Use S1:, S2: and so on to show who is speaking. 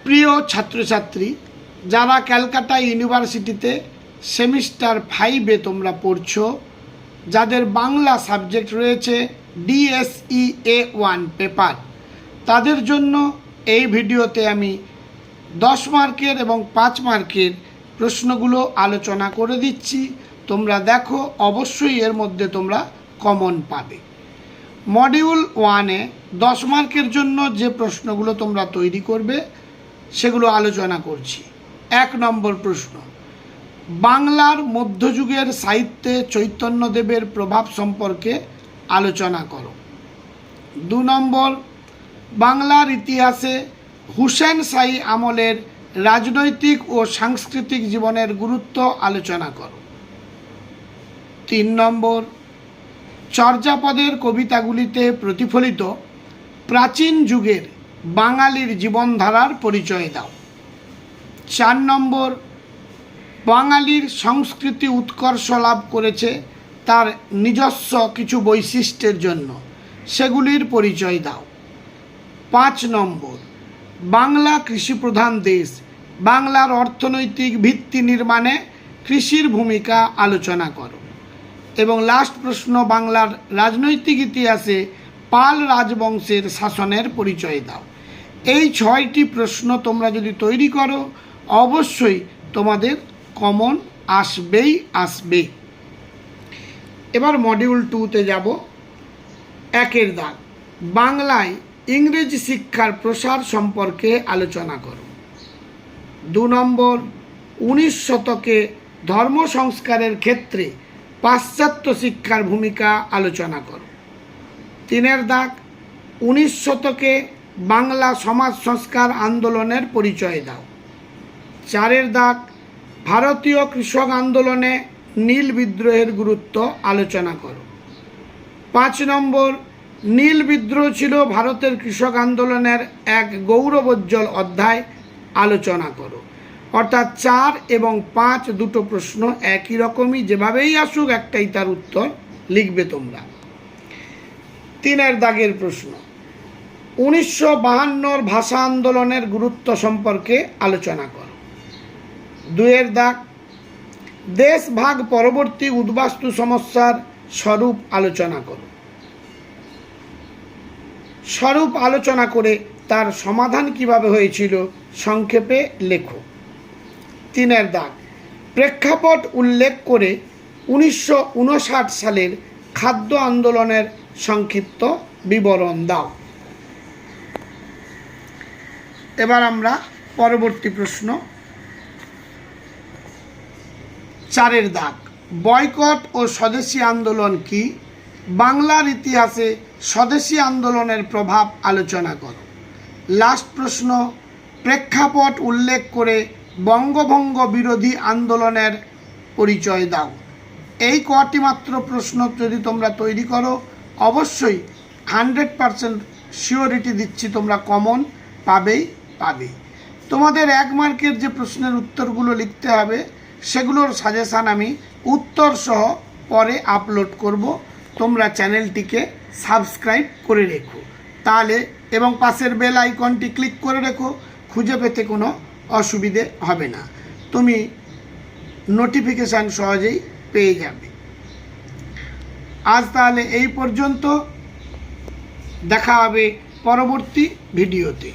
S1: প্রিয় ছাত্রছাত্রী, যারা ক্যালকাটা ইউনিভার্সিটিতে সেমিস্টার 5-এ তোমরা পড়ছো, যাদের বাংলা সাবজেক্ট রয়েছে DSE A1 পেপার, তাদের জন্য এই ভিডিওতে আমি 10 মার্কের এবং 5 মার্কের প্রশ্নগুলো আলোচনা করে দিচ্ছি। তোমরা দেখো, অবশ্যই এর মধ্যে তোমরা কমন পাবে। মডিউল 1-এ 10 মার্কের জন্য যে প্রশ্নগুলো তোমরা তৈরি করবে সেগুলো আলোচনা করছি। 1 নম্বর প্রশ্ন, বাংলার মধ্যযুগের সাহিত্যে চৈতন্যদেবের প্রভাব সম্পর্কে আলোচনা করো। 2 নম্বর, বাংলার ইতিহাসে হুসেন শাহী আমলের রাজনৈতিক ও সাংস্কৃতিক জীবনের গুরুত্ব আলোচনা করো। 3 নম্বর, চর্যাপদের কবিতাগুলিতে প্রতিফলিত প্রাচীন যুগের বাঙালির জীবনধারার পরিচয় দাও। 4 নম্বর, বাঙালির সংস্কৃতি উৎকর্ষ লাভ করেছে তার নিজস্ব কিছু বৈশিষ্ট্যের জন্য, সেগুলির পরিচয় দাও। 5 নম্বর, বাংলা কৃষিপ্রধান দেশ, বাংলার অর্থনৈতিক ভিত্তি নির্মাণে কৃষির ভূমিকা আলোচনা করো। এবং লাস্ট প্রশ্ন, বাংলার রাজনৈতিক ইতিহাসে পাল রাজবংশের শাসনের পরিচয় দাও। এই 6টি প্রশ্ন তোমরা যদি তৈরি করো, অবশ্যই তোমাদের কমন আসবে। এবার মডিউল 2-তে যাব। 1-এর দাগ, বাংলায় ইংরেজি শিক্ষার প্রসার সম্পর্কে আলোচনা করো। 2 নম্বর, 19 শতকে ধর্ম সংস্কারের ক্ষেত্রে পাশ্চাত্য শিক্ষার ভূমিকা আলোচনা করো। 3-এর দাগ, 19 শতকে বাংলা সমাজ সংস্কার আন্দোলনের পরিচয় দাও। 4-এর দাগ, ভারতীয় কৃষক আন্দোলনে নীল বিদ্রোহের গুরুত্ব আলোচনা করো। 5 নম্বর, নীল বিদ্রোহ ছিল ভারতের কৃষক আন্দোলনের এক গৌরবোজ্জ্বল অধ্যায়, আলোচনা করো। অর্থাৎ 4 এবং 5 দুটো প্রশ্ন একই রকমই, যেভাবেই আসুক একটাই তার উত্তর লিখবে তোমরা। 3-এর দাগের প্রশ্ন, 1952 ভাষা আন্দোলনের গুরুত্ব সম্পর্কে আলোচনা করো। 2-এর দাগ, দেশ ভাগ পরবর্তী উদ্বাস্তু সমস্যার স্বরূপ আলোচনা করো। স্বরূপ আলোচনা করে তার সমাধান কিভাবে হয়েছিল সংক্ষেপে লেখো। 3-এর দাগ, প্রেক্ষাপট উল্লেখ করে 1959 সালের খাদ্য আন্দোলনের সংক্ষিপ্ত বিবরণ দাও। এবার আমরা পরবর্তী প্রশ্ন। 4-এর দাগ, বয়কট ও স্বদেশী আন্দোলন কি? বাংলার ইতিহাসে স্বদেশী আন্দোলনের প্রভাব আলোচনা করো। লাস্ট প্রশ্ন, প্রেক্ষাপট উল্লেখ করে বঙ্গভঙ্গ বিরোধী আন্দোলনের পরিচয় দাও। এই কটি মাত্র প্রশ্ন যদি তোমরা তৈরি করো, অবশ্যই 100% শিওরিটি দিচ্ছি তোমরা কমন পাবে। তোমাদের 1 মার্কের যে প্রশ্নের উত্তরগুলো লিখতে হবে সেগুলোর সাজেশান আমি উত্তর সহ পরে আপলোড করব। তোমরা চ্যানেলটিকে সাবস্ক্রাইব করে রেখো তাহলে, এবং পাশের বেল আইকনটি ক্লিক করে রেখো, খুঁজে পেতে কোনো অসুবিধে হবে না, তুমি নোটিফিকেশান সহজেই পেয়ে যাবে। আজ তাহলে এই পর্যন্ত, দেখা হবে পরবর্তী ভিডিওতে।